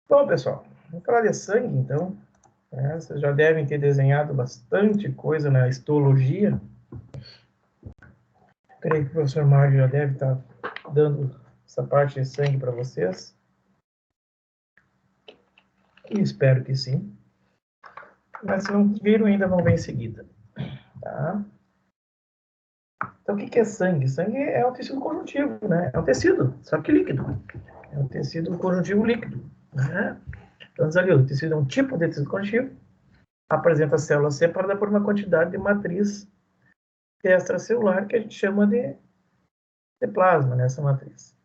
Bom, pessoal, vamos falar de sangue, então. Vocês já devem ter desenhado bastante coisa na histologia. Creio que o professor Mário já deve estar dando essa parte de sangue para vocês. E espero que sim. Mas se não viram ainda, vão ver em seguida. Tá? Então, o que é sangue? Sangue é um tecido conjuntivo, né? É um tecido, só que líquido. É um tecido conjuntivo líquido, né? Então, ali, o tecido é um tipo de tecido conjuntivo, apresenta células separadas por uma quantidade de matriz extracelular que a gente chama de plasma, nessa matriz.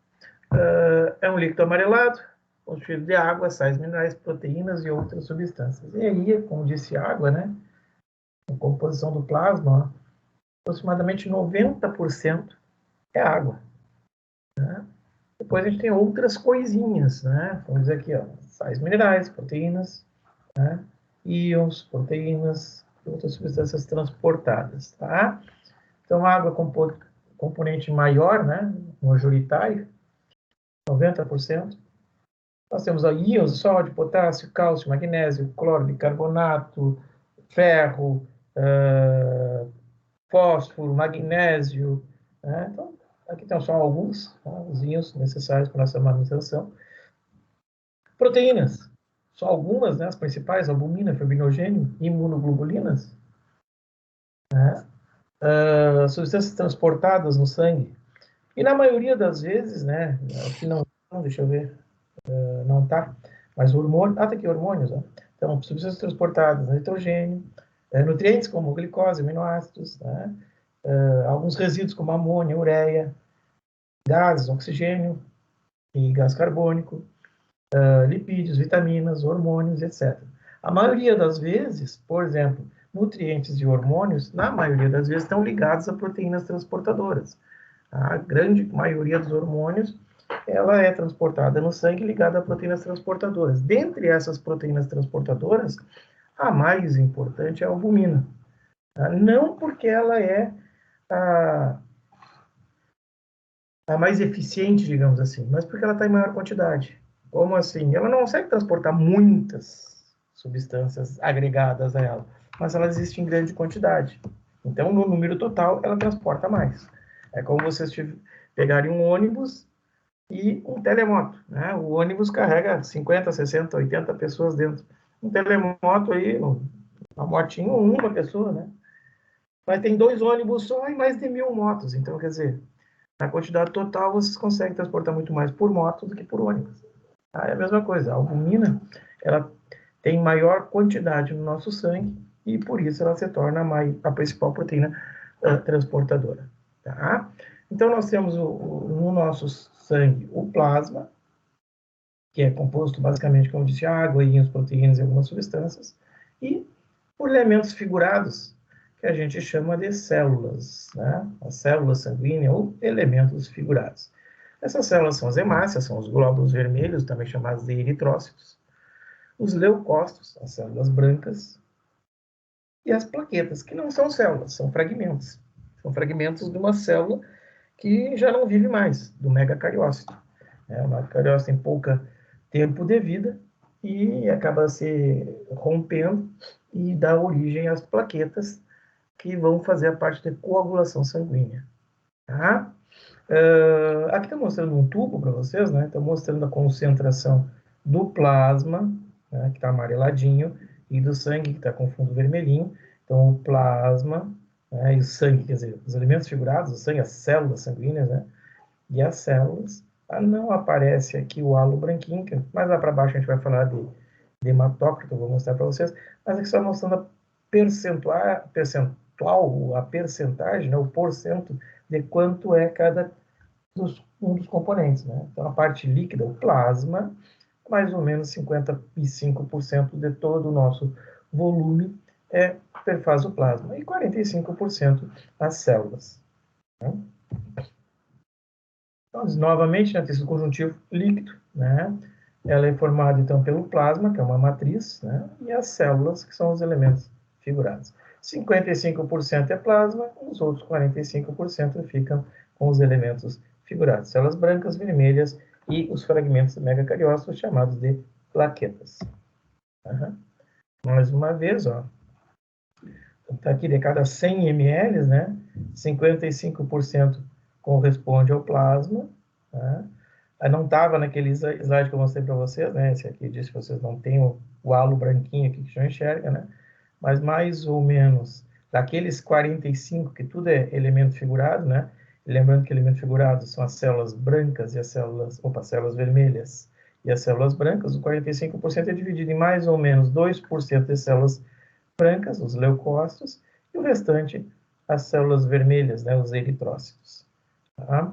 É um líquido amarelado, constituído de água, sais minerais, proteínas e outras substâncias. E aí, como disse água, né? A composição do plasma, aproximadamente 90% é água. Né? Depois a gente tem outras coisinhas, né? Vamos dizer aqui, ó, sais minerais, proteínas, né? Íons, proteínas e outras substâncias transportadas, tá? Então, a água é componente maior, né? Majoritário, 90%. Nós temos íons, sódio, potássio, cálcio, magnésio, cloro, bicarbonato, ferro, fósforo, magnésio. Né? Então, aqui estão só alguns, tá? Os íons necessários para a nossa manutenção. Proteínas, só algumas, né? As principais, albumina, fibrinogênio, imunoglobulinas. Né? Substâncias transportadas no sangue. E na maioria das vezes, né? Aqui não, deixa eu ver, não tá, mas hormônio, tá aqui hormônios, ó. Então, substâncias transportadas, nitrogênio, nutrientes como glicose, aminoácidos, né? Alguns resíduos como amônia, ureia, gases, oxigênio e gás carbônico, lipídios, vitaminas, hormônios, etc. A maioria das vezes, por exemplo, nutrientes e hormônios, na maioria das vezes, estão ligados a proteínas transportadoras. A grande maioria dos hormônios, ela é transportada no sangue ligada a proteínas transportadoras. Dentre essas proteínas transportadoras, a mais importante é a albumina. Tá? Não porque ela é a, a mais eficiente, digamos assim, mas porque ela está em maior quantidade. Como assim? Ela não consegue transportar muitas substâncias agregadas a ela, mas ela existe em grande quantidade. Então, no número total, ela transporta mais. É como vocês pegarem um ônibus e um telemoto. Né? O ônibus carrega 50, 60, 80 pessoas dentro. Um telemoto aí, uma motinho, uma pessoa, né? Mas tem 2 ônibus só e mais de 1.000 motos. Então, quer dizer, na quantidade total, vocês conseguem transportar muito mais por moto do que por ônibus. É a mesma coisa. A albumina, ela tem maior quantidade no nosso sangue e, por isso, ela se torna a principal proteína transportadora. Tá? Então, nós temos no nosso sangue o plasma, que é composto basicamente, como eu disse, água, íons, proteínas e algumas substâncias, e por elementos figurados, que a gente chama de células, né? As células sanguíneas ou elementos figurados. Essas células são as hemácias, são os glóbulos vermelhos, também chamados de eritrócitos, os leucócitos, as células brancas, e as plaquetas, que não são células, são fragmentos. São fragmentos de uma célula que já não vive mais, do megacariócito. O megacariócito tem pouca tempo de vida e acaba se rompendo e dá origem às plaquetas que vão fazer a parte de coagulação sanguínea. Tá? Aqui está mostrando um tubo para vocês, né? Está mostrando a concentração do plasma, né, que está amareladinho, e do sangue, que está com fundo vermelhinho. Então, o plasma, né, e o sangue, quer dizer, os elementos figurados, o sangue, as células sanguíneas, né? E as células. Não aparece aqui o halo branquinho, que mais lá para baixo a gente vai falar de hematócrito, eu vou mostrar para vocês, mas aqui só mostrando a percentual, a percentagem, né, o porcento de quanto é cada um dos componentes. Né? Então, a parte líquida, o plasma, mais ou menos 55% de todo o nosso volume faz o plasma, e 45% as células. Né? Então, novamente, né, tecido conjuntivo líquido, né? Ela é formada, então, pelo plasma, que é uma matriz, né? E as células, que são os elementos figurados. 55% é plasma, os outros 45% ficam com os elementos figurados. Células brancas, vermelhas e os fragmentos megacariócitos, chamados de plaquetas. Uhum. Mais uma vez, ó. Tá aqui, de cada 100 ml, né, 55% corresponde ao plasma. Né? Não estava naquele slide que eu mostrei para vocês, né? Esse aqui disse que vocês não têm o halo branquinho aqui que já enxerga, né? Mas mais ou menos daqueles 45, que tudo é elemento figurado, né? E lembrando que elemento figurado são as células brancas e as células vermelhas e as células brancas, o 45% é dividido em mais ou menos 2% de células brancas, os leucócitos, e o restante, as células vermelhas, né, os eritrócitos. Tá?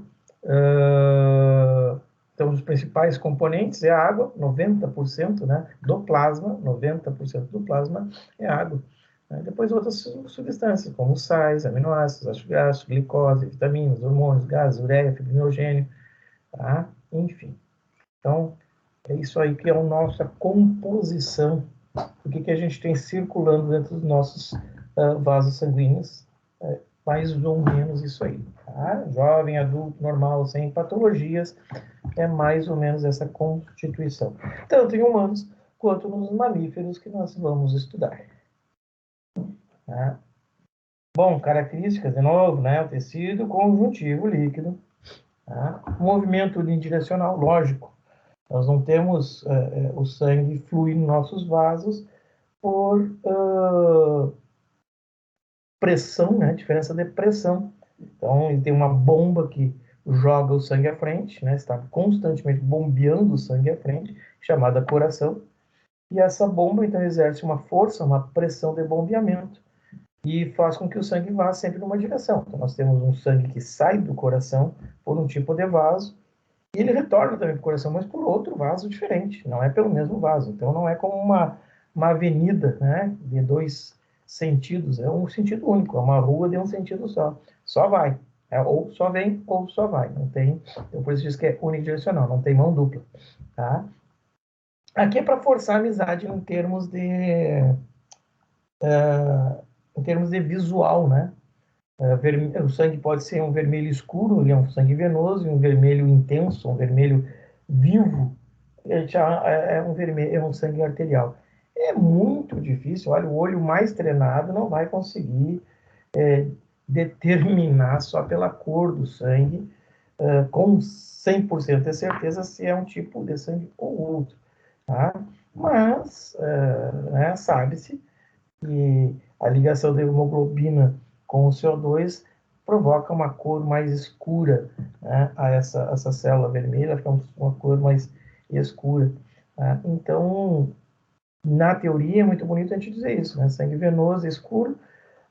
Então, os principais componentes é a água, 90%, né, do plasma, 90% do plasma é água. Né? Depois outras substâncias, como sais, aminoácidos, ácido graxo, glicose, vitaminas, hormônios, gases, ureia, fibrinogênio, tá? Enfim. Então, é isso aí que é a nossa composição. O que a gente tem circulando dentro dos nossos vasos sanguíneos. Mais ou menos isso aí. Tá? Jovem, adulto, normal, sem patologias, é mais ou menos essa constituição. Tanto em humanos quanto nos mamíferos que nós vamos estudar. Tá? Bom, características, de novo, né? O tecido conjuntivo líquido. Tá? Movimento unidirecional, lógico. Nós não temos o sangue flui em nossos vasos por pressão, né? Diferença de pressão. Então, ele tem uma bomba que joga o sangue à frente, né? Está constantemente bombeando o sangue à frente, chamada coração. E essa bomba, então, exerce uma força, uma pressão de bombeamento e faz com que o sangue vá sempre numa direção. Então, nós temos um sangue que sai do coração por um tipo de vaso e ele retorna também para o coração, mas por outro vaso diferente, não é pelo mesmo vaso. Então, não é como uma avenida, né, de dois sentidos, é um sentido único, é uma rua de um sentido só vai. Ou só vem ou só vai, não tem, então por isso diz que é unidirecional, não tem mão dupla, tá? Aqui é para forçar a amizade em termos de visual, né? O sangue pode ser um vermelho escuro, ele é um sangue venoso, e um vermelho intenso, um vermelho vivo, é um sangue arterial. É muito difícil, olha, o olho mais treinado não vai conseguir determinar só pela cor do sangue, com 100% de certeza se é um tipo de sangue ou outro. Tá? Mas, né, sabe-se que a ligação da hemoglobina com o CO2 provoca uma cor mais escura, né, a essa célula vermelha, fica uma cor mais escura. Tá? Então, na teoria, é muito bonito a gente dizer isso, né? Sangue venoso é escuro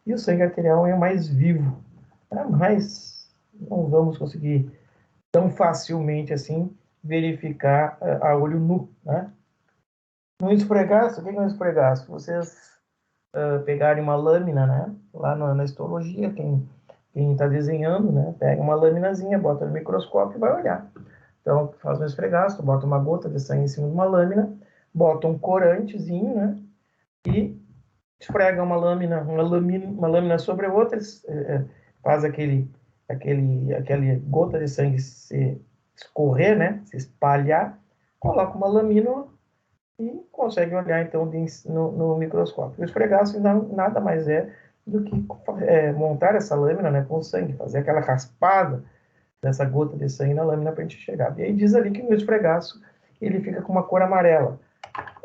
e o sangue arterial é mais vivo. Tá? Mas não vamos conseguir tão facilmente assim verificar a olho nu, né? No esfregaço, o que é um esfregaço? Vocês pegarem uma lâmina, né? Lá na histologia, quem está desenhando, né? Pega uma laminazinha, bota no microscópio e vai olhar. Então, faz um esfregaço, bota uma gota de sangue em cima de uma lâmina, bota um corantezinho, né? E esfrega uma lâmina sobre a outra, faz aquela gota de sangue se escorrer, né? Se espalhar, coloca uma lamina e consegue olhar, então, no microscópio. O esfregaço nada mais é do que montar essa lâmina, né, com sangue, fazer aquela raspada dessa gota de sangue na lâmina para a gente chegar. E aí diz ali que no esfregaço ele fica com uma cor amarela.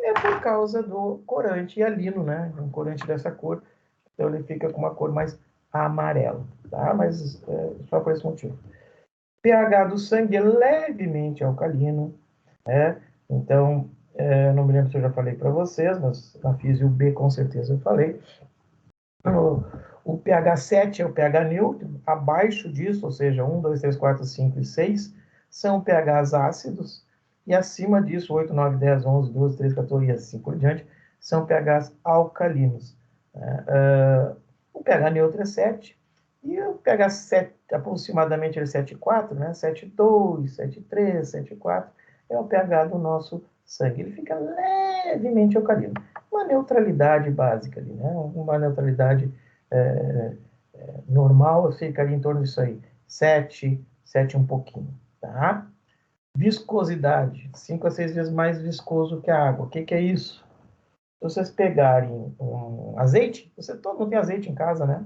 É por causa do corante hialino, né? Um corante dessa cor, então ele fica com uma cor mais amarela, tá? Mas só por esse motivo. pH do sangue é levemente alcalino, né? Então, não me lembro se eu já falei para vocês, mas na Físio B com certeza eu falei. O pH 7 é o pH neutro, abaixo disso, ou seja, 1, 2, 3, 4, 5 e 6, são pHs ácidos, e acima disso, 8, 9, 10, 11, 12, 13, 14 e assim por diante, são pHs alcalinos. O pH neutro é 7, e o pH 7, aproximadamente, é 7,4, né? 7,2, 7,3, 7,4, é o pH do nosso sangue. Ele fica levemente alcalino. Uma neutralidade básica ali, né? Uma neutralidade normal, ficaria em torno disso aí. 7 um pouquinho, tá? Viscosidade, 5 a 6 vezes mais viscoso que a água. O que que é isso? Se vocês pegarem um azeite, você todo mundo tem azeite em casa, né?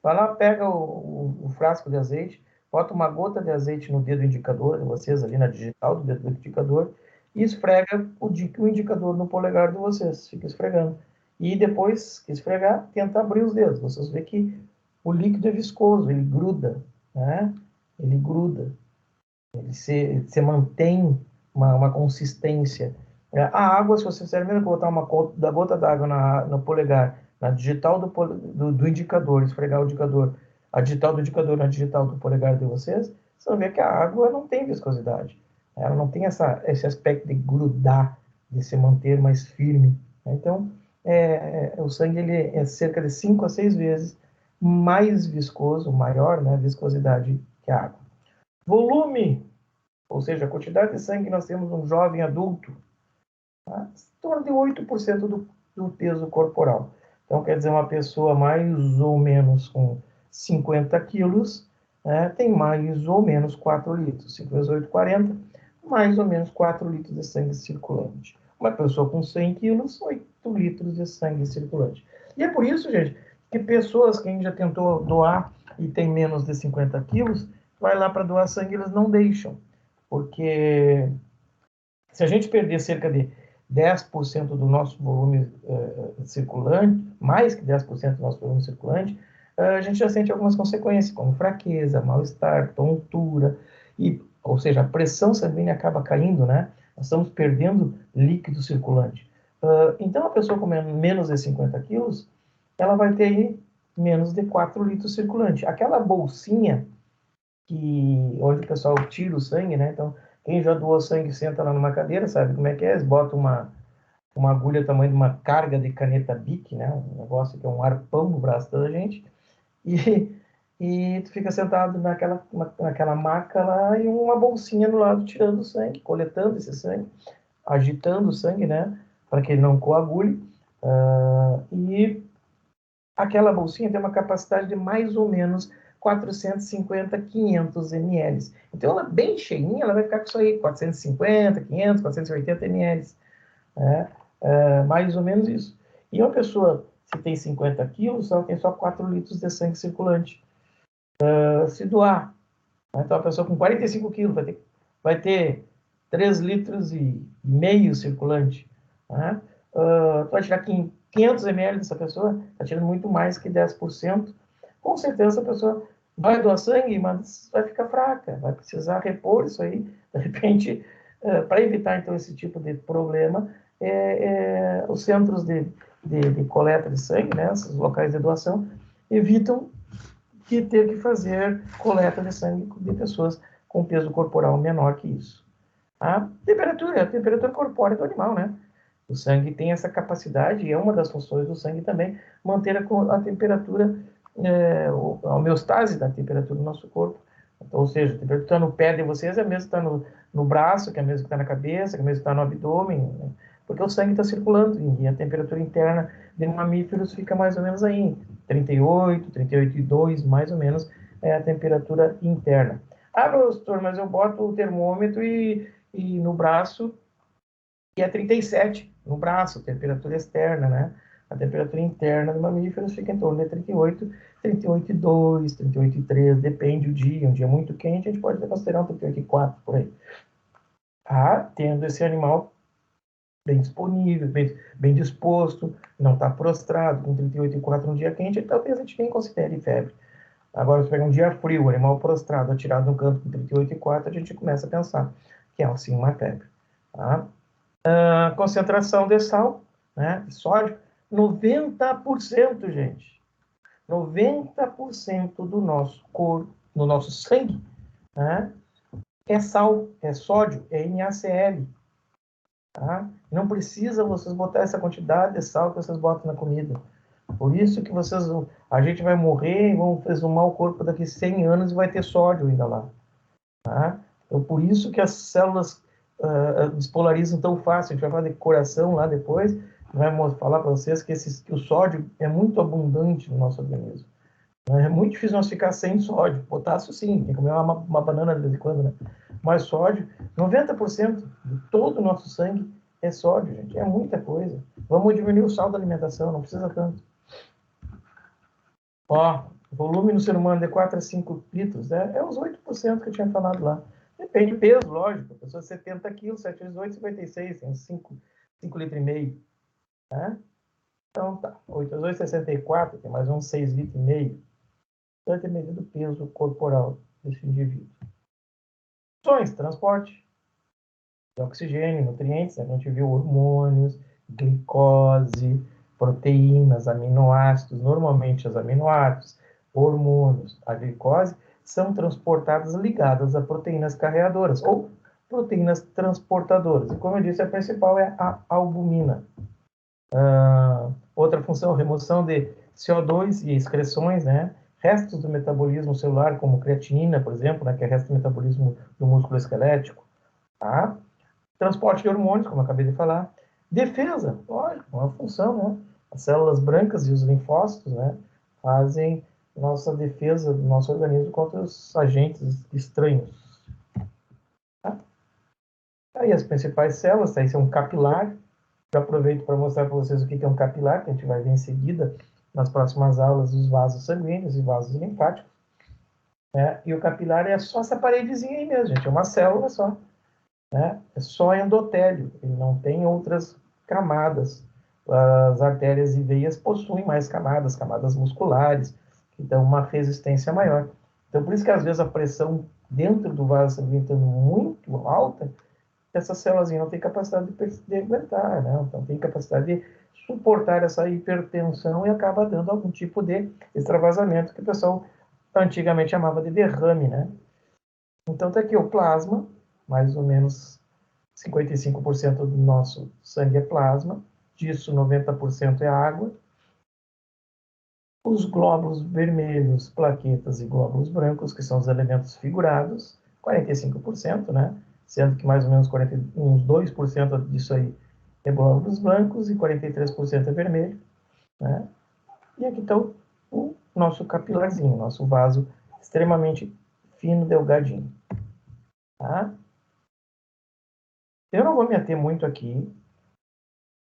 Vai lá, pega o frasco de azeite, bota uma gota de azeite no dedo indicador de vocês, ali na digital do dedo indicador, e esfrega o indicador no polegar de vocês. Fica esfregando. E depois que esfregar, tenta abrir os dedos. Vocês vê que o líquido é viscoso, ele gruda, né? Ele gruda. Você mantém uma consistência. A água, se você serve botar uma gota d'água no polegar, na digital do indicador, esfregar o indicador, a digital do indicador na digital do polegar de vocês, você vai ver que a água não tem viscosidade. Ela não tem esse aspecto de grudar, de se manter mais firme. Então, o sangue ele é cerca de 5 a 6 vezes mais viscoso, maior, né, viscosidade que a água. Volume, ou seja, a quantidade de sangue que nós temos num jovem adulto, tá? Em torno de 8% do peso corporal. Então, quer dizer, uma pessoa mais ou menos com 50 quilos, né, tem mais ou menos 4 litros. 5 vezes 8, 40, mais ou menos 4 litros de sangue circulante. Uma pessoa com 100 quilos, 8 litros de sangue circulante. E é por isso, gente, que pessoas que a gente já tentou doar e tem menos de 50 quilos, vai lá para doar sangue, eles não deixam. Porque se a gente perder cerca de 10% do nosso volume circulante, mais que 10% do nosso volume circulante, a gente já sente algumas consequências, como fraqueza, mal-estar, tontura, ou seja, a pressão sanguínea acaba caindo, né? Nós estamos perdendo líquido circulante. Então, a pessoa com menos de 50 quilos, ela vai ter aí menos de 4 litros circulante. Aquela bolsinha onde o pessoal tira o sangue, né? Então, quem já doou sangue senta lá numa cadeira, sabe como é que é? Eles botam uma agulha tamanho de uma carga de caneta Bic, né? Um negócio que é um arpão no braço da gente. E, e tu fica sentado naquela maca lá e uma bolsinha no lado tirando o sangue, coletando esse sangue, agitando o sangue, né? Para que ele não coagule. E aquela bolsinha tem uma capacidade de mais ou menos 450, 500 ml. Então, ela bem cheinha, ela vai ficar com isso aí, 450, 500, 480 ml. Né? Mais ou menos isso. E uma pessoa, se tem 50 quilos, ela tem só 4 litros de sangue circulante. Se doar, né? Então, a pessoa com 45 quilos vai ter 3 litros e meio circulante. Né? Tu vai tirar 500 ml dessa pessoa, está tirando muito mais que 10%. Com certeza, a pessoa vai doar sangue, mas vai ficar fraca, vai precisar repor isso aí. De repente, para evitar, então, esse tipo de problema, os centros de coleta de sangue, né, esses locais de doação, evitam de ter que fazer coleta de sangue de pessoas com peso corporal menor que isso. A temperatura corpórea do animal, né? O sangue tem essa capacidade, e é uma das funções do sangue também, manter a temperatura, a homeostase da temperatura do nosso corpo. Então, ou seja, a temperatura que está no pé de vocês é a mesma que está no braço, que é a mesma que está na cabeça, que é a mesma que está no abdômen, né? Porque o sangue está circulando, e a temperatura interna de mamíferos fica mais ou menos aí, 38,2, mais ou menos, é a temperatura interna. Ah, professor, mas eu boto o termômetro e no braço, e é 37 no braço, temperatura externa, né? A temperatura interna do mamífero fica em torno de 38, 38,2, 38,3, depende do dia. Um dia muito quente, a gente pode considerar um 38,4 por aí. Tendo esse animal bem disponível, bem disposto, não está prostrado, com 38,4 um dia quente, talvez a gente nem considere febre. Agora, se pegar um dia frio, o animal prostrado, atirado no canto com 38,4, a gente começa a pensar que é, sim, uma febre. Tá? A concentração de sal, né, de sódio, 90%, gente. 90% do nosso corpo, do nosso sangue, né, é sal, é sódio, é NaCl. Tá? Não precisa vocês botar essa quantidade de sal que vocês botam na comida. Por isso que a gente vai morrer e vão exumar o corpo daqui a 100 anos e vai ter sódio ainda lá. Tá? Então, por isso que as células despolarizam tão fácil. A gente vai falar de coração lá depois, vai falar para vocês que o sódio é muito abundante no nosso organismo. É muito difícil nós ficar sem sódio. Potássio, sim, tem que comer uma banana de vez em quando, né? Mas sódio, 90% de todo o nosso sangue é sódio, gente. É muita coisa. Vamos diminuir o sal da alimentação, não precisa tanto. Ó, volume no ser humano de 4 a 5 litros, né? É os 8% que eu tinha falado lá. Depende do peso, lógico. A pessoa de 70 quilos, 7 vezes 8, 56, tem uns 5 litros e meio, né? Então tá, 8 vezes 8, 64, tem mais uns 6 litros e meio. Então é medida do peso corporal desse indivíduo. Funções, transporte de oxigênio, nutrientes, né? A gente viu hormônios, glicose, proteínas, aminoácidos, normalmente os aminoácidos, hormônios, a glicose, são transportadas ligadas a proteínas carreadoras ou proteínas transportadoras. E como eu disse, a principal é a albumina. Outra função, remoção de CO2 e excreções, né? Restos do metabolismo celular, como creatinina, por exemplo, né? Que é resto do metabolismo do músculo esquelético. Tá? Transporte de hormônios, como eu acabei de falar. Defesa, lógico, uma função, né? As células brancas e os linfócitos, né? Fazem nossa defesa do nosso organismo contra os agentes estranhos. Tá? Aí as principais células, aí são um capilar. Eu aproveito para mostrar para vocês o que é um capilar, que a gente vai ver em seguida, nas próximas aulas, os vasos sanguíneos e vasos linfáticos. Né? E o capilar é só essa paredezinha aí mesmo, gente, é uma célula só. Né? É só endotélio, ele não tem outras camadas. As artérias e veias possuem mais camadas, camadas musculares, que dão uma resistência maior. Então, por isso que às vezes a pressão dentro do vaso sanguíneo está muito alta, essas células não têm capacidade de aguentar, né? Então tem capacidade de suportar essa hipertensão e acaba dando algum tipo de extravasamento que o pessoal antigamente chamava de derrame, né? Então tá aqui o plasma, mais ou menos 55% do nosso sangue é plasma, disso 90% é água. Os glóbulos vermelhos, plaquetas e glóbulos brancos, que são os elementos figurados, 45%, né? Sendo que mais ou menos uns 2% disso aí é glóbulos brancos e 43% é vermelho, né? E aqui está o nosso capilarzinho, nosso vaso extremamente fino, delgadinho, tá? Eu não vou me ater muito aqui,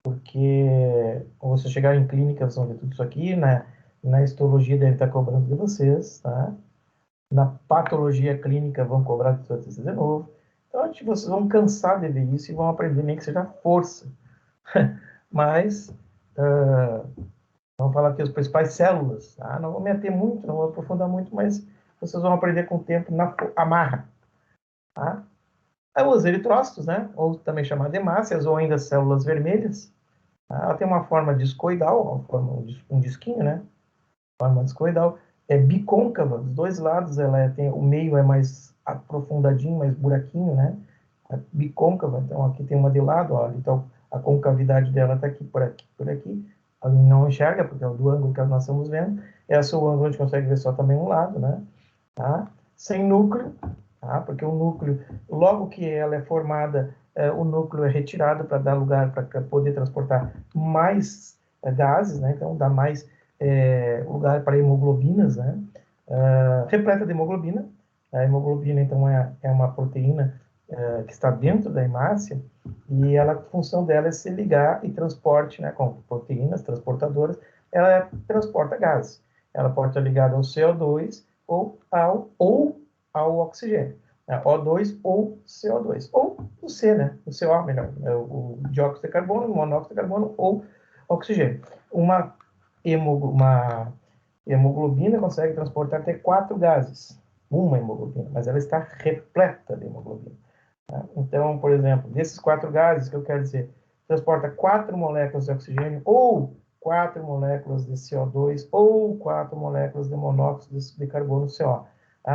porque quando vocês chegarem em clínica, vocês vão ver tudo isso aqui, né? Na histologia deve estar cobrando de vocês, tá? Na patologia clínica vão cobrar de vocês de novo. Então, vocês vão cansar de ver isso e vão aprender nem que seja força. Mas, vamos falar aqui as principais células. Tá? Não vou me ater muito, não vou aprofundar muito, mas vocês vão aprender com o tempo na amarra. Tá? Aí, os eritrócitos, né? Ou também chamados de hemácias, ou ainda células vermelhas. Tá? Ela tem uma forma discoidal, uma forma, um disquinho, né? Forma discoidal. É bicôncava, dos dois lados, o meio é mais aprofundadinho, mais buraquinho, né? É bicôncava, então aqui tem uma de lado, ó, então a concavidade dela está aqui, por aqui, por aqui. A gente não enxerga, porque é do ângulo que nós estamos vendo. Esse é o ângulo, a gente consegue ver só também um lado, né? Tá? Sem núcleo, tá? Porque o núcleo, logo que ela é formada, o núcleo é retirado para dar lugar para poder transportar mais gases, né? Então dá mais lugar para hemoglobinas, né? Repleta de hemoglobina. A hemoglobina, então, é uma proteína que está dentro da hemácia e a função dela é se ligar e transporte, né, com proteínas transportadoras, ela transporta gases. Ela pode estar ligada ao CO2 ou ao oxigênio. O2 ou CO2. Ou o C, né? O CO, melhor. O dióxido de carbono, o monóxido de carbono ou oxigênio. Uma hemoglobina consegue transportar até 4 gases. Uma hemoglobina, mas ela está repleta de hemoglobina. Tá? Então, por exemplo, desses 4 gases, que eu quero dizer, transporta 4 moléculas de oxigênio, ou 4 moléculas de CO2, ou 4 moléculas de monóxido de carbono, CO.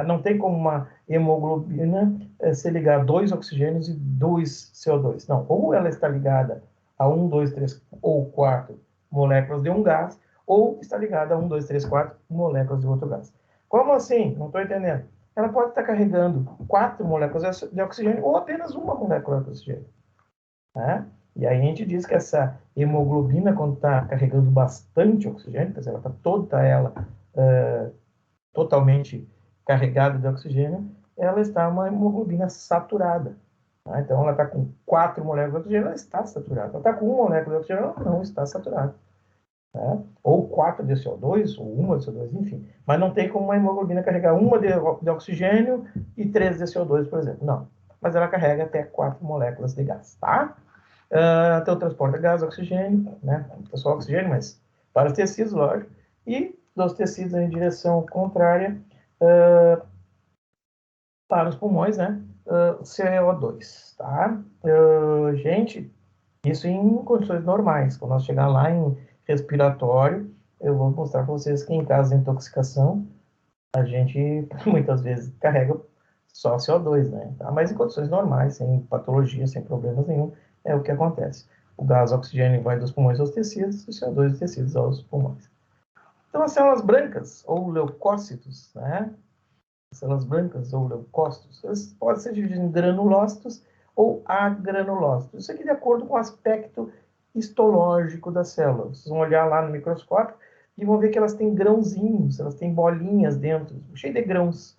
Não tem como uma hemoglobina se ligar a 2 oxigênios e 2 CO2. Não, ou ela está ligada a 1, 2, 3 ou 4 moléculas de um gás, ou está ligada a 1, 2, 3, 4 moléculas de outro gás. Como assim? Não estou entendendo. Ela pode estar carregando 4 moléculas de oxigênio ou apenas uma molécula de oxigênio. Tá? E aí a gente diz que essa hemoglobina, quando está carregando bastante oxigênio, quer dizer, ela está toda ela totalmente carregada de oxigênio, ela está uma hemoglobina saturada. Tá? Então, ela está com 4 moléculas de oxigênio, ela está saturada. Ela está com 1 molécula de oxigênio, ela não está saturada. Tá? Ou 4 de CO2, ou 1 de CO2, enfim. Mas não tem como uma hemoglobina carregar 1 de oxigênio e 3 de CO2, por exemplo. Não. Mas ela carrega até 4 moléculas de gás, tá? Então, transporta gás, oxigênio, né? Não só oxigênio, mas para os tecidos, lógico. E dos tecidos em direção contrária para os pulmões, né? CO2, tá? Gente, isso em condições normais. Quando nós chegar lá em respiratório, eu vou mostrar para vocês que em caso de intoxicação, a gente muitas vezes carrega só CO2, né? Tá? Mas em condições normais, sem patologia, sem problemas nenhum, é o que acontece. O gás oxigênio vai dos pulmões aos tecidos, e o CO2 dos tecidos aos pulmões. Então, as células brancas, ou leucócitos, né? As células brancas, ou leucócitos, eles podem ser divididos em granulócitos ou agranulócitos. Isso aqui de acordo com o aspecto histológico da célula. Vocês vão olhar lá no microscópio e vão ver que elas têm grãozinhos, elas têm bolinhas dentro, cheio de grãos.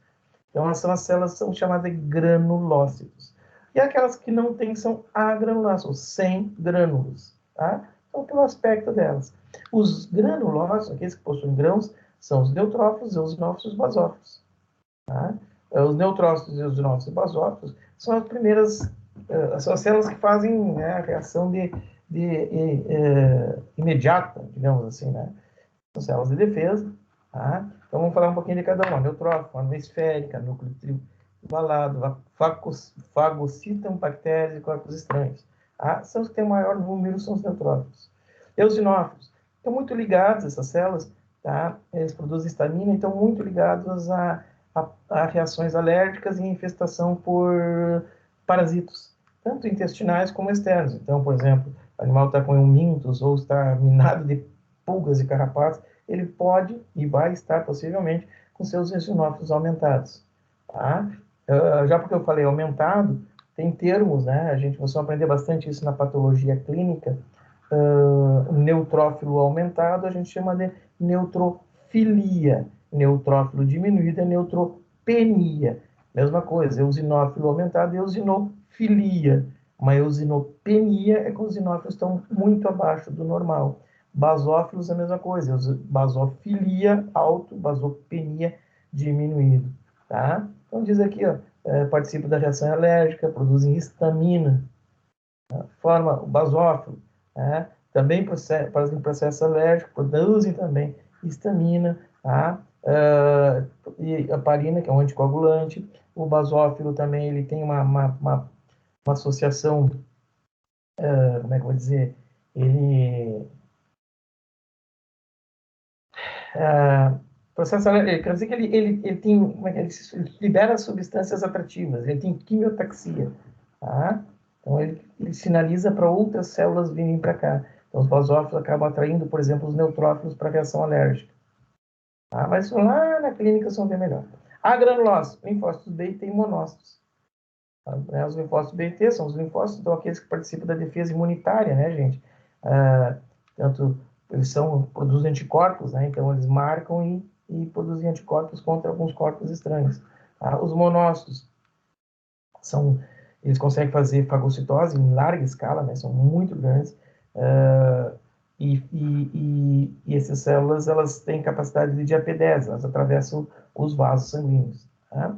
Então, as células são chamadas de granulócitos. E aquelas que não têm são agranulócitos, sem grânulos. Tá? Então, pelo aspecto delas. Os granulócitos, aqueles que possuem grãos, são os neutrófilos, os eosinófilos e os basófilos. Tá? Os neutrófilos, os eosinófilos e basófilos são as primeiras, são as células que fazem, né, a reação imediata, digamos assim, né? São células de defesa. Tá? Então, vamos falar um pouquinho de cada uma. Neutrófilo, forma esférica, núcleo trivalado, fagocitam bactérias e corpos estranhos. Tá? São os que têm o maior número, são os neutrófilos. Eosinófilos estão muito ligados, essas células, tá? Eles produzem histamina, então muito ligados a reações alérgicas e infestação por parasitos, tanto intestinais como externos. Então, por exemplo, o animal está com eumintos ou está minado de pulgas e carrapatos, ele pode e vai estar possivelmente com seus eosinófilos aumentados. Tá? Já porque eu falei aumentado, tem termos, né? Vocês vão aprender bastante isso na patologia clínica. Neutrófilo aumentado a gente chama de neutrofilia. Neutrófilo diminuído é neutropenia. Mesma coisa, eosinófilo aumentado é eosinofilia. Uma eosinopenia é que os eosinófilos estão muito abaixo do normal. Basófilos é a mesma coisa, basofilia alto, basopenia diminuído. Tá? Então diz aqui, ó, participa da reação alérgica, produzem histamina, forma o basófilo, né? Também fazem processo alérgico, produzem também histamina, tá? E a parina, que é um anticoagulante. O basófilo também ele tem uma associação, como é que eu vou dizer? Ele processo alérgico, quer dizer que ele tem, ele libera substâncias atrativas, ele tem quimiotaxia, tá? Então, ele sinaliza para outras células virem para cá. Então, os basófilos acabam atraindo, por exemplo, os neutrófilos para a reação alérgica. Tá? Mas lá na clínica são bem melhor. Agranulócitos, linfócitos B e T e monócitos. Tá? Os linfócitos B e T são os linfócitos, então aqueles que participam da defesa imunitária, né, gente? Tanto eles produzem anticorpos, né? Então eles marcam e produzem anticorpos contra alguns corpos estranhos. Tá? Os monócitos eles conseguem fazer fagocitose em larga escala, né? São muito grandes. E essas células elas têm capacidade de diapedese, elas atravessam os vasos sanguíneos. Tá?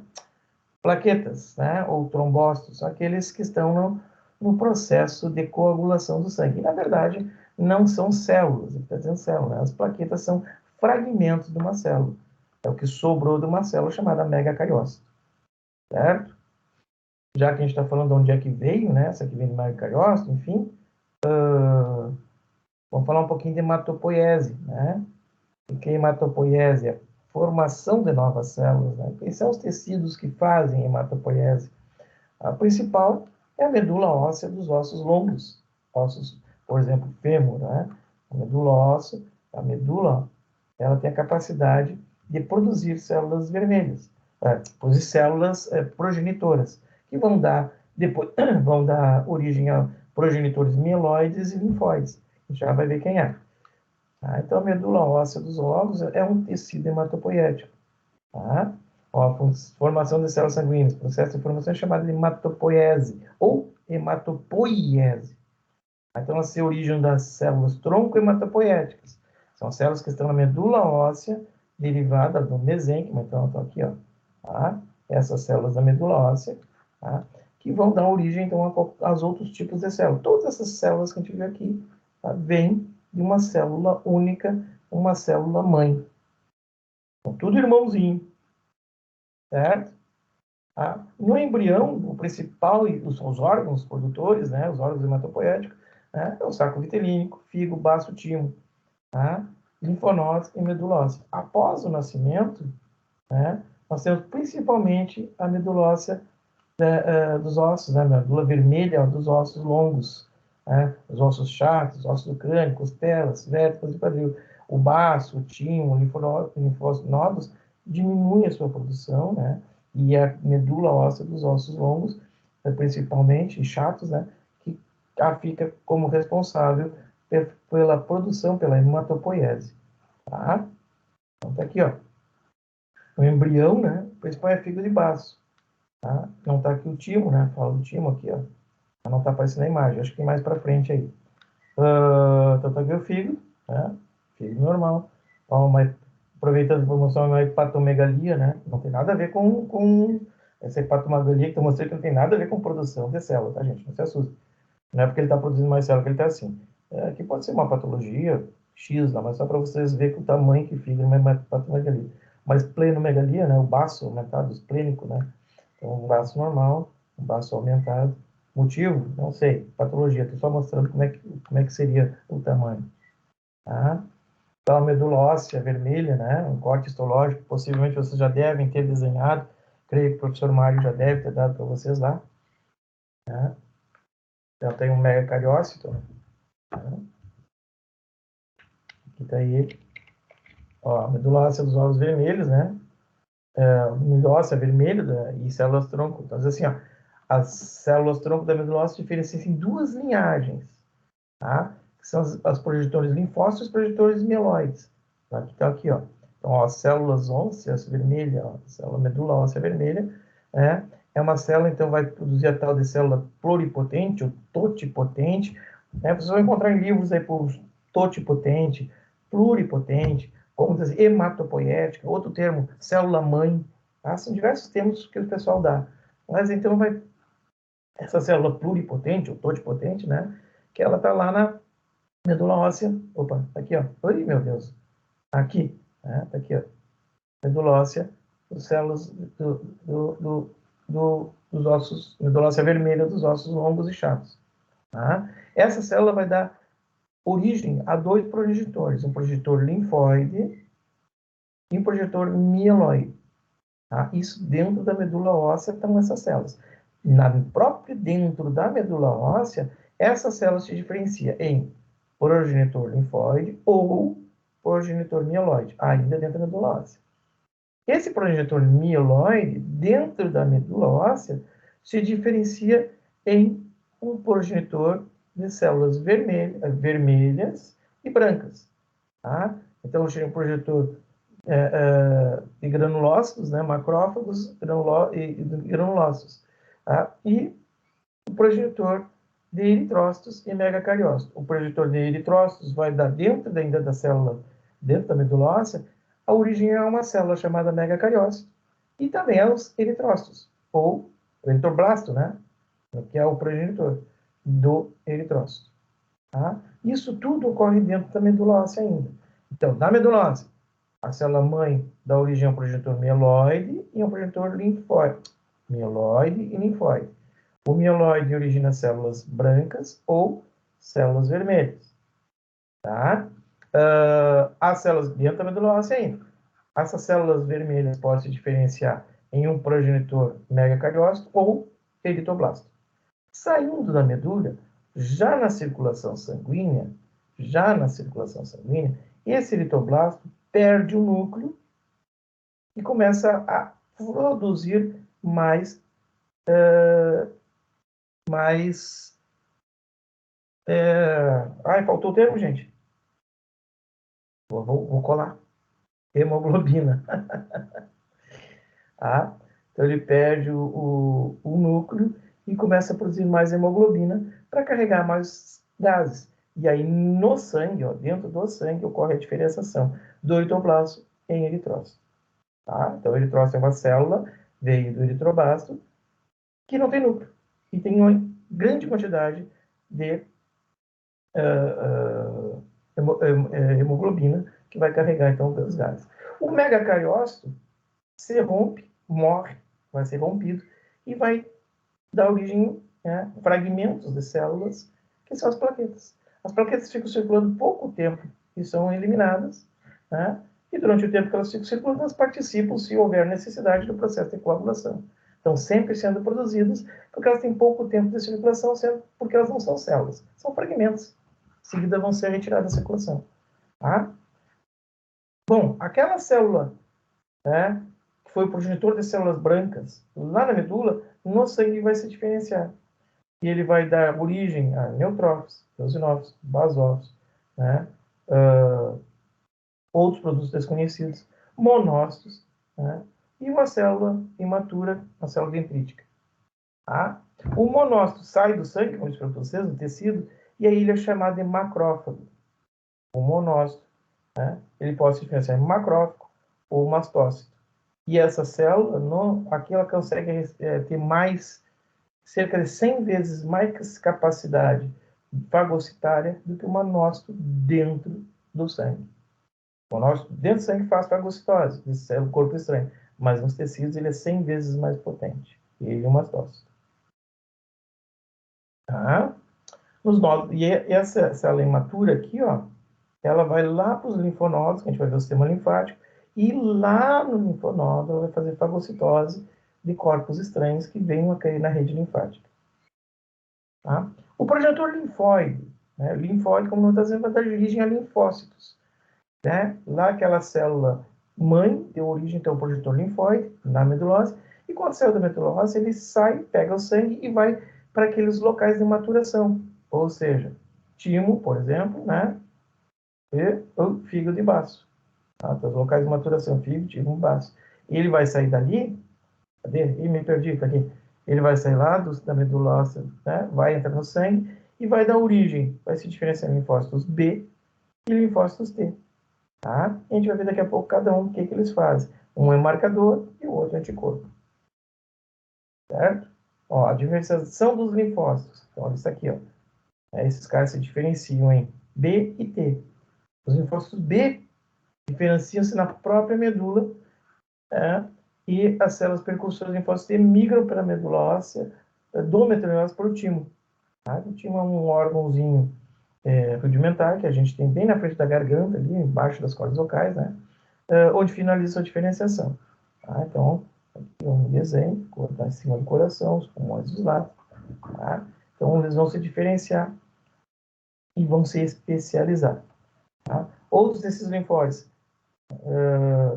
Plaquetas, né? Ou trombócitos, são aqueles que estão no processo de coagulação do sangue. E, na verdade, não são células, está dizendo célula, né? As plaquetas são fragmentos de uma célula. É o que sobrou de uma célula chamada megacariócito, certo? Já que a gente está falando de onde é que veio, né? Essa aqui vem do megacariócito, enfim. Vamos falar um pouquinho de hematopoiese, né? O que é hematopoiese? É a formação de novas células, né? Quais são os tecidos que fazem hematopoiese? A principal é a medula óssea dos ossos longos, ossos, por exemplo, fêmur, né? A medula óssea, a medula, ela tem a capacidade de produzir células vermelhas, produzir células progenitoras, que vão dar origem a progenitores mieloides e linfóides. A gente já vai ver quem é. Então, a medula óssea dos órgãos é um tecido hematopoético. Tá? Ó, a formação de células sanguíneas, processo de formação é chamado de hematopoiese ou hematopoiese. Então, elas se originam das células tronco hematopoéticas. São células que estão na medula óssea, derivada do mesênquima. Então, estão aqui, ó, tá? Essas células da medula óssea, tá? Que vão dar origem, então, aos outros tipos de células. Todas essas células que a gente vê aqui, tá? Vêm de uma célula única, uma célula mãe. Então, tudo irmãozinho, certo? Tá? No embrião, o principal, os órgãos produtores, né, os órgãos hematopoéticos, né, é o saco vitelínico, fígado, baço, timo, tá? Linfonodos e medula óssea. Após o nascimento, né, nós temos principalmente a medula óssea dos ossos, né, a medula vermelha dos ossos longos, né, os ossos chatos, os ossos do crânio, costelas, vértebras e quadril. O baço, o timo, linfonodos diminuem a sua produção, né, e a medula óssea dos ossos longos, principalmente chatos, né, que fica como responsável pela produção, pela hematopoiese, tá? Então tá aqui, ó, o embrião, né, o principal é fígado e baço, tá? Não tá aqui o timo, né, fala do timo aqui, ó, não está aparecendo a imagem, acho que tem mais para frente aí. Então tá aqui o fígado, né? Fígado normal. Ó, mas, aproveitando a informação, é uma hepatomegalia, né? Não tem nada a ver com essa hepatomegalia que eu mostrei que não tem nada a ver com produção de célula, tá, gente? Não se assusta. Não é porque ele está produzindo mais célula que ele está assim. Aqui pode ser uma patologia X, mas só para vocês verem que o tamanho que fica numa hepatomegalia. Mas plenomegalia, né? O baço aumentado, esplênico, né? Então, um baço normal, um baço aumentado. Motivo? Não sei. Patologia. Estou só mostrando como é que seria o tamanho. Tá? Então, a medula óssea vermelha, né? Um corte histológico. Possivelmente vocês já devem ter desenhado. Creio que o professor Mário já deve ter dado para vocês lá. Tá? Então, tem um megacariócito. Tá? Aqui está ele. Ó, a medula óssea dos olhos vermelhos, né? Medula óssea vermelha e células tronco. Então, assim, ó, as células tronco da medula óssea diferenciam em duas linhagens, tá? Que são as projetores linfócitos e os projetores mieloides. Tá? Que tá aqui, ó. Então, ó, células ósseas vermelhas, ó, célula medula óssea vermelha, né? É uma célula, então, vai produzir a tal de célula pluripotente ou totipotente, né? Vocês vão encontrar em livros aí por totipotente, pluripotente, como dizer, hematopoética, outro termo, célula-mãe, tá? São diversos termos que o pessoal dá. Mas, então, essa célula pluripotente ou totipotente, né? Que ela está lá na medula óssea, opa, tá aqui, ó, oi, meu Deus, aqui, né? Tá aqui, ó, medula óssea, as células dos ossos, medula óssea vermelha dos ossos longos e chatos, tá? Essa célula vai dar origem a dois progenitores, um progenitor linfóide e um progenitor mieloide, tá? Isso dentro da medula óssea estão essas células. Próprio dentro da medula óssea, essa célula se diferencia em progenitor linfóide ou progenitor mieloide, ainda dentro da medula óssea. Esse progenitor mieloide, dentro da medula óssea, se diferencia em um progenitor de células vermelhas e brancas. Tá? Então, o progenitor de granulócitos, né, macrófagos e granulócitos. Tá? E o progenitor de eritrócitos e megacariócitos. O progenitor de eritrócitos vai dar dentro ainda da célula, dentro da medula óssea, a origem a uma célula chamada megacariócito e também aos eritrócitos, ou o eritroblasto, né, que é o progenitor do eritrócito. Tá? Isso tudo ocorre dentro da medula óssea ainda. Então, na medula óssea, a célula mãe dá origem ao progenitor mieloide e ao progenitor linfóide. Mieloide e linfóide. O mieloide origina células brancas ou células vermelhas. Tá? As células dentro da medula óssea ainda. Essas células vermelhas podem se diferenciar em um progenitor megacariócito ou eritoblasto. Saindo da medula, já na circulação sanguínea, esse eritoblasto perde o núcleo e começa a produzir mais ai, faltou o termo, gente. Vou colar. Hemoglobina. tá? Então, ele perde o núcleo e começa a produzir mais hemoglobina para carregar mais gases. E aí, no sangue, ó, dentro do sangue, ocorre a diferenciação do eritroplasto em eritrócito. Tá? Então, o eritrócito é uma célula, veio do eritrobasto, que não tem núcleo. E tem uma grande quantidade de hemoglobina que vai carregar, então, os gases. O megacariócito se rompe, morre, vai ser rompido e vai dar origem a fragmentos de células, que são as plaquetas. As plaquetas ficam circulando pouco tempo e são eliminadas, né? E durante o tempo que elas ficam circulando, elas participam, se houver necessidade, do processo de coagulação. Estão sempre sendo produzidas, porque elas têm pouco tempo de circulação, porque elas não são células, são fragmentos. Em seguida vão ser retiradas da circulação. Tá? Bom, aquela célula, né, que foi o progenitor de células brancas, lá na medula, no sangue vai se diferenciar. E ele vai dar origem a neutrófilos, eosinófilos, basófilos, né, outros produtos desconhecidos, monócitos, né, e uma célula imatura, uma célula dendrítica. Tá? O monócito sai do sangue, como eu disse para vocês, do tecido, e aí ele é chamado de macrófago. O monócito, né, ele pode se diferenciar em macrófago ou mastócito. E essa célula, aqui ela consegue ter mais, cerca de 100 vezes mais capacidade fagocitária do que o monócito dentro do sangue. O monócito dentro do sangue faz fagocitose, isso é o corpo estranho, mas nos tecidos ele é 100 vezes mais potente. E ele é um mastócito. Tá? Nos nódulos, e essa célula imatura aqui, ó, ela vai lá para os linfonodos, que a gente vai ver o sistema linfático, e lá no linfonodo ela vai fazer fagocitose de corpos estranhos que venham a cair na rede linfática. Tá? O projetor linfóide, né? Linfóide, como não está dizendo, vai dar origem a linfócitos. Né? Lá aquela célula mãe deu origem então ao projetor linfóide, na medulose, e quando saiu da medulose, ele sai, pega o sangue e vai para aqueles locais de maturação, ou seja, timo, por exemplo, né? E o fígado e baço. Tá? Os locais de maturação, fígado, timo e baço. E ele vai sair dali, cadê? Ih, me perdi, tá aqui. Ele vai sair lá da medula óssea, né? Vai entrar no sangue e vai dar origem, vai se diferenciar em linfócitos B e linfócitos T. Tá? E a gente vai ver daqui a pouco cada um o que eles fazem. Um é marcador e o outro é anticorpo. Certo? Ó, a diferenciação dos linfócitos. Então, olha isso aqui, ó. Esses caras se diferenciam em B e T. Os linfócitos B diferenciam-se na própria medula, e as células precursoras de linfócitos T migram para a medula óssea, do metroniose para o timo. Tá? O timo é um órgãozinho rudimentar que a gente tem bem na frente da garganta, ali embaixo das cordas vocais, né? Onde finaliza a diferenciação. Tá? Então, aqui um desenho, está em cima do coração, os pulmões dos lados. Tá? Então, eles vão se diferenciar e vão se especializar. Tá? Outros desses linfóides,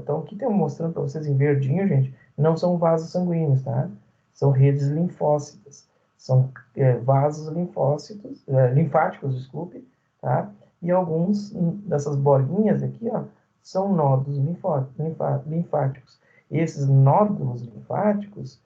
então aqui tem mostrando para vocês em verdinho, gente, não são vasos sanguíneos, tá? São redes linfócitas. São vasos linfáticos, desculpe, tá? E alguns dessas bolinhas aqui, ó, são nódulos linfáticos. Esses nódulos linfáticos,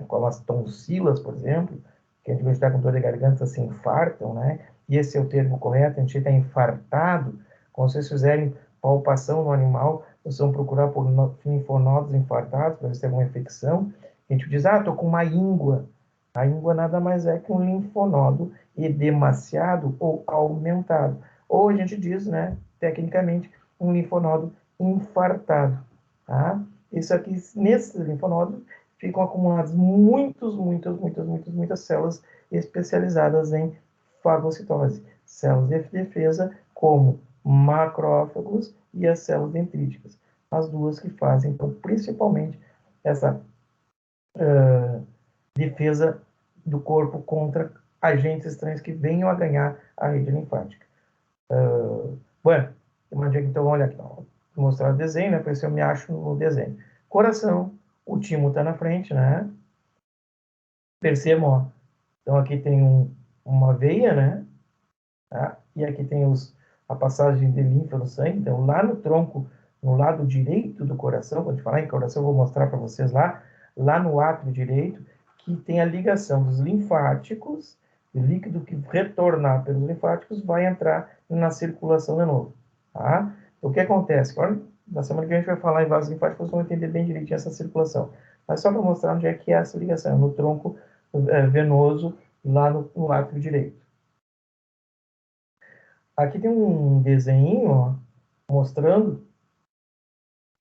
como as tonsilas, por exemplo, que a gente vai estar com dor de garganta, se infartam, né? E esse é o termo correto, a gente está infartado. Quando vocês fizerem palpação no animal, vocês vão procurar por linfonodos infartados, para ver se tem alguma infecção. A gente diz, estou com uma íngua. A íngua nada mais é que um linfonodo edemaciado ou aumentado. Ou a gente diz, né, tecnicamente, um linfonodo infartado. Tá? Isso aqui, nesses linfonodos, ficam acumuladas muitas células especializadas em fagocitose. Células de defesa, como macrófagos e as células dendríticas. As duas que fazem, então, principalmente, essa defesa do corpo contra agentes estranhos que venham a ganhar a rede linfática. Bueno, então, olha aqui, vou mostrar o desenho, né, para ver se eu me acho no desenho. Coração, o timo está na frente, né? Percebam, ó. Então, aqui tem uma veia, né? Tá? E aqui tem a passagem de linfa no sangue. Então, lá no tronco no lado direito do coração, quando a gente falar em coração, eu vou mostrar para vocês lá no átrio direito, que tem a ligação dos linfáticos, o líquido que retornar pelos linfáticos vai entrar na circulação de novo, tá? Então, o que acontece? Agora, na semana que a gente vai falar em vasos linfáticos, vocês vão entender bem direitinho essa circulação. Mas só para mostrar onde é que é essa ligação, no tronco venoso, lá no átrio direito. Aqui tem um desenho, ó, mostrando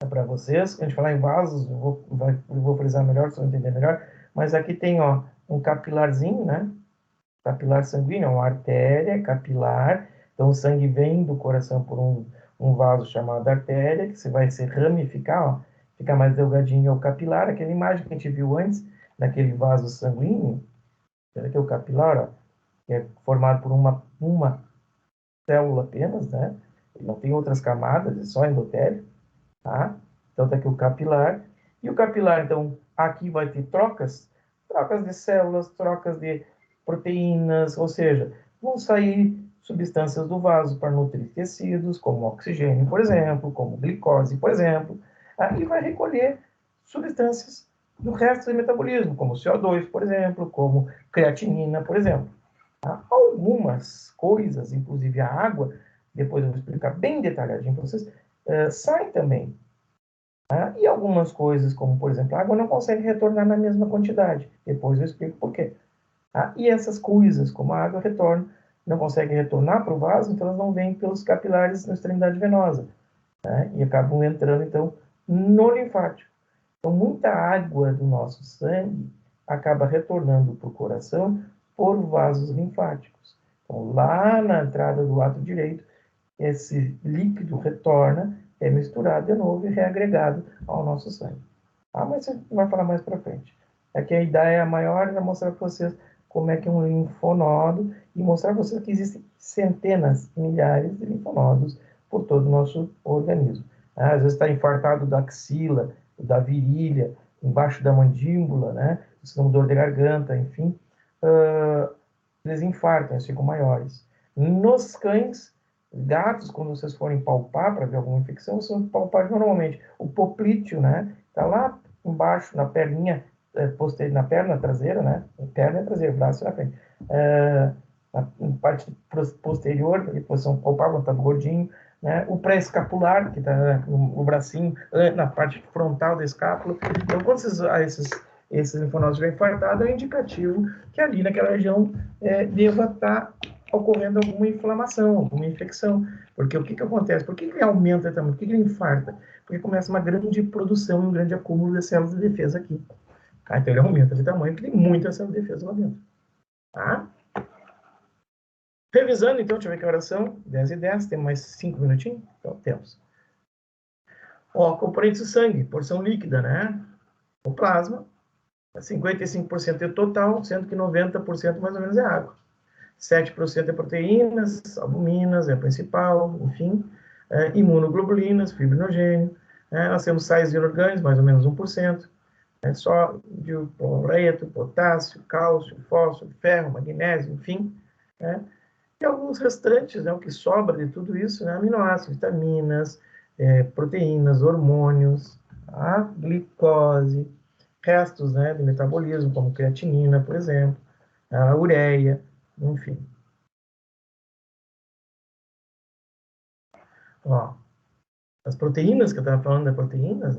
para vocês. Quando a gente falar em vasos, eu vou frisar melhor, vocês vão entender melhor. Mas aqui tem, ó, um capilarzinho, né? Capilar sanguíneo, uma artéria capilar. Então, o sangue vem do coração por um vaso chamado artéria, que você vai se ramificar, ó, ficar mais delgadinho, é o capilar. Aquela imagem que a gente viu antes, daquele vaso sanguíneo, aqui é o capilar, ó, que é formado por uma célula apenas, né? Ele não tem outras camadas, é só endotélio, tá? Então, tá aqui o capilar. E o capilar, então, aqui vai ter trocas de células, trocas de proteínas, ou seja, vão sair substâncias do vaso para nutrir tecidos, como oxigênio, por exemplo, como glicose, por exemplo, e vai recolher substâncias do resto do metabolismo, como CO2, por exemplo, como creatinina, por exemplo. Algumas coisas, inclusive a água, depois eu vou explicar bem detalhadinho para vocês, saem também. E algumas coisas, como por exemplo, a água não consegue retornar na mesma quantidade. Depois eu explico por quê. E essas coisas, como a água retorna, não conseguem retornar para o vaso, então elas não vêm pelos capilares na extremidade venosa. E acabam entrando, então, no linfático. Então, muita água do nosso sangue acaba retornando para o coração por vasos linfáticos. Então, lá na entrada do lado direito, esse líquido retorna, é misturado de novo e reagregado ao nosso sangue. Mas você vai falar mais para frente. Aqui a ideia maior é mostrar para vocês como é que é um linfonodo e mostrar para vocês que existem centenas, milhares de linfonodos por todo o nosso organismo. Às vezes está infartado da axila, da virilha, embaixo da mandíbula, né? Se não dor de garganta, enfim, eles infartam, eles ficam maiores. Nos cães, gatos, quando vocês forem palpar para ver alguma infecção, vocês vão palpar normalmente o poplíteo, né? Está lá embaixo, na perninha posterior, na perna traseira, né? Perna traseira, braço na frente. Na parte posterior, depois são palpar, está gordinho, né? O pré-escapular, que está no bracinho, na parte frontal da escápula. Então, quando esses linfonodos estiverem infartados, é um indicativo que ali naquela região deva estar ocorrendo alguma inflamação, alguma infecção. Porque o que acontece? Por que ele aumenta o tamanho? Por que ele infarta? Porque começa uma grande produção, um grande acúmulo de células de defesa aqui. Então ele aumenta de tamanho, porque tem muita célula de defesa lá dentro. Tá? Revisando, então, deixa eu ver que horas são. 10h10, temos mais 5 minutinhos? Então, temos. Componentes do sangue, porção líquida, né? O plasma, 55% é total, sendo que 90% mais ou menos é água. 7% é proteínas, albuminas, é a principal, enfim, imunoglobulinas, fibrinogênio, nós temos sais inorgânicos, mais ou menos 1%, sódio, cloreto, potássio, cálcio, fósforo, ferro, magnésio, enfim, e alguns restantes, o que sobra de tudo isso, aminoácidos, vitaminas, proteínas, hormônios, glicose, restos de metabolismo, como creatinina, por exemplo, a ureia, enfim. As proteínas, que eu estava falando das proteínas,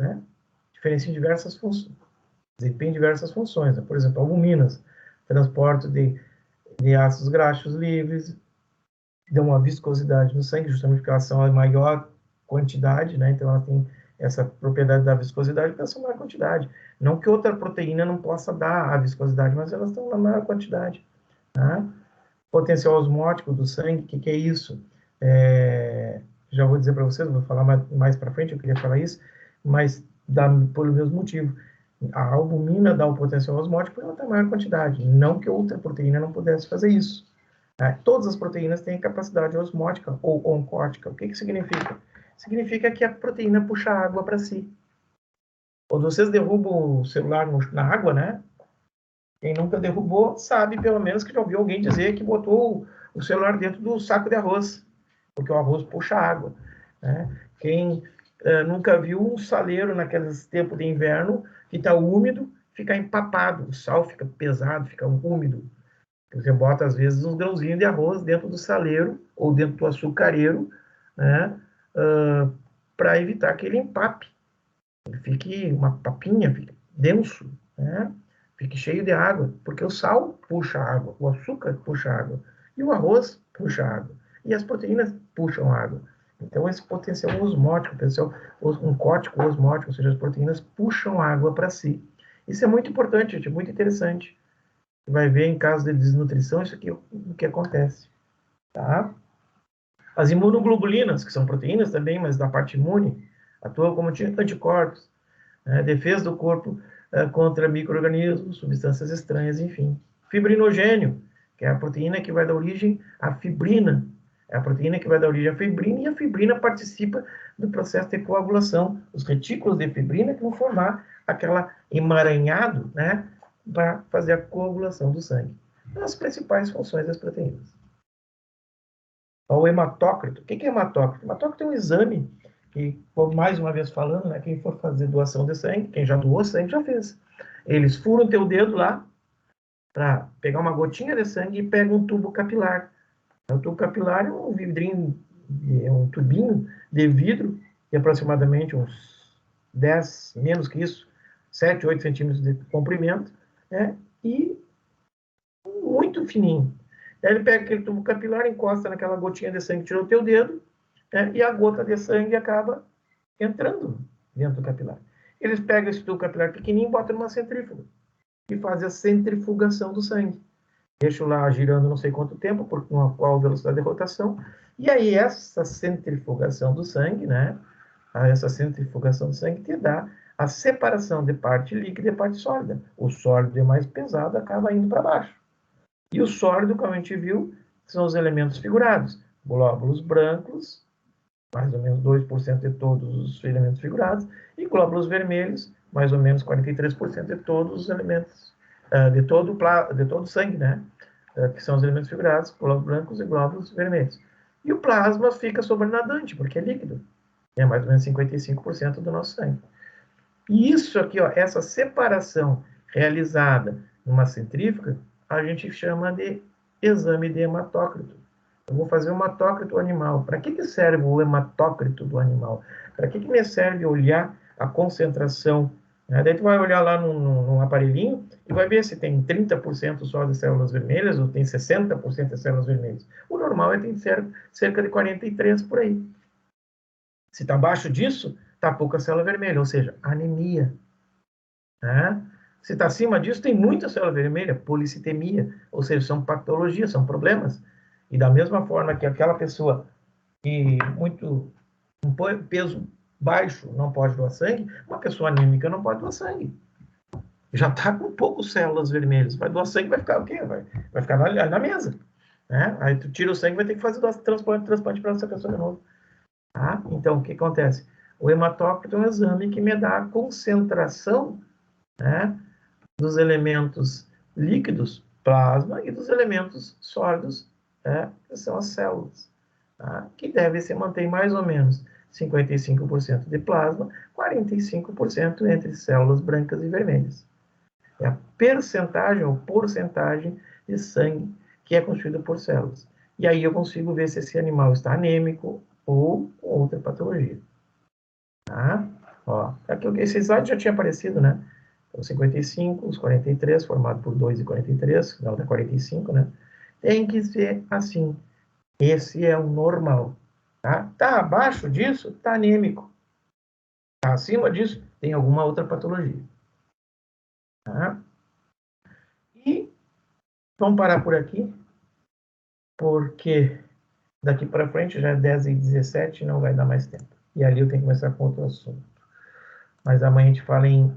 diferenciam diversas funções, desempenham diversas funções. Por exemplo, albuminas, transporte de ácidos graxos livres, dão uma viscosidade no sangue, justamente porque elas são a maior quantidade, então ela tem essa propriedade da viscosidade, porque elas são a maior quantidade. Não que outra proteína não possa dar a viscosidade, mas elas estão na maior quantidade. Potencial osmótico do sangue, o que é isso? Já vou dizer para vocês, vou falar mais para frente, eu queria falar isso, mas pelo mesmo motivo. A albumina dá o potencial osmótico porque ela tem maior quantidade, não que outra proteína não pudesse fazer isso. Todas as proteínas têm capacidade osmótica ou oncótica. O que significa? Significa que a proteína puxa água para si. Quando vocês derrubam o celular na água, quem nunca derrubou sabe, pelo menos, que já ouviu alguém dizer que botou o celular dentro do saco de arroz, porque o arroz puxa água. Quem nunca viu um saleiro naqueles tempos de inverno que está úmido, ficar empapado, o sal fica pesado, fica úmido. Você bota, às vezes, uns grãozinhos de arroz dentro do saleiro ou dentro do açucareiro, né, para evitar que ele empape. Ele fique uma papinha, fique denso, né, fique cheio de água, porque o sal puxa água, o açúcar puxa água, e o arroz puxa água, e as proteínas puxam água. Então, esse potencial osmótico, um cótico osmótico, ou seja, as proteínas puxam água para si. Isso é muito importante, gente, é muito interessante. Você vai ver em caso de desnutrição, isso aqui é o que acontece. Tá? As imunoglobulinas, que são proteínas também, mas da parte imune, atuam como anticorpos, né? Defesa do corpo contra micro-organismos, substâncias estranhas, enfim. Fibrinogênio, que é a proteína que vai dar origem à fibrina. É a proteína que vai dar origem à fibrina, e a fibrina participa do processo de coagulação. Os retículos de fibrina que vão formar aquela emaranhado, né, para fazer a coagulação do sangue. São as principais funções das proteínas. O hematócrito. O que é hematócrito? Hematócrito é um exame que, mais uma vez falando, né, quem for fazer doação de sangue, quem já doou sangue já fez. Eles furam teu dedo lá para pegar uma gotinha de sangue e pegam um tubo capilar. O tubo capilar é um vidrinho, é um tubinho de vidro de aproximadamente uns 10, menos que isso, 7, 8 centímetros de comprimento, né, e muito fininho. Aí ele pega aquele tubo capilar, encosta naquela gotinha de sangue, tirou o teu dedo, né, e a gota de sangue acaba entrando dentro do capilar. Eles pegam esse tubo capilar pequenininho e botam numa centrífuga e fazem a centrifugação do sangue. Deixam lá girando não sei quanto tempo, por qual velocidade de rotação, e aí essa centrifugação do sangue, né, essa centrifugação do sangue te dá a separação de parte líquida e parte sólida. O sólido é mais pesado, acaba indo para baixo. E o sólido, como a gente viu, são os elementos figurados. Glóbulos brancos, mais ou menos 2% de todos os elementos figurados, e glóbulos vermelhos, mais ou menos 43% de todos os elementos, de todo o sangue, né? Que são os elementos figurados, glóbulos brancos e glóbulos vermelhos. E o plasma fica sobrenadante, porque é líquido. É mais ou menos 55% do nosso sangue. E isso aqui, ó, essa separação realizada numa centrífuga, a gente chama de exame de hematócrito. Eu vou fazer um hematócrito animal. Para que serve o hematócrito do animal? Para que me serve olhar a concentração? Né? Daí tu vai olhar lá num aparelhinho e vai ver se tem 30% só de células vermelhas ou tem 60% de células vermelhas. O normal é ter cerca de 43% por aí. Se está abaixo disso, está pouca célula vermelha, ou seja, anemia. Né? Se está acima disso, tem muita célula vermelha, policitemia, ou seja, são patologias, são problemas. E da mesma forma que aquela pessoa que um peso baixo não pode doar sangue, uma pessoa anêmica não pode doar sangue. Já está com poucas células vermelhas. Vai doar sangue, vai ficar o quê? Vai ficar na mesa. Né? Aí tu tira o sangue, vai ter que fazer transplante para essa pessoa de novo. Tá? Então, o que acontece? O hematócrito é um exame que me dá a concentração, né, dos elementos líquidos, plasma, e dos elementos sólidos, né, que são as células, tá? Que deve se manter mais ou menos 55% de plasma, 45% entre células brancas e vermelhas. É a percentagem ou porcentagem de sangue que é constituída por células. E aí eu consigo ver se esse animal está anêmico ou com outra patologia. Tá? Ó, aqui, esse slide já tinha aparecido, né? Os 55, os 43, formado por 2 e 43, não dá 45, né? Tem que ser assim. Esse é o normal. Tá? Tá abaixo disso, tá anêmico. Tá acima disso, tem alguma outra patologia. Tá? E vamos parar por aqui, porque daqui para frente já é 10h17, não vai dar mais tempo. E ali eu tenho que começar com outro assunto. Mas amanhã a gente fala em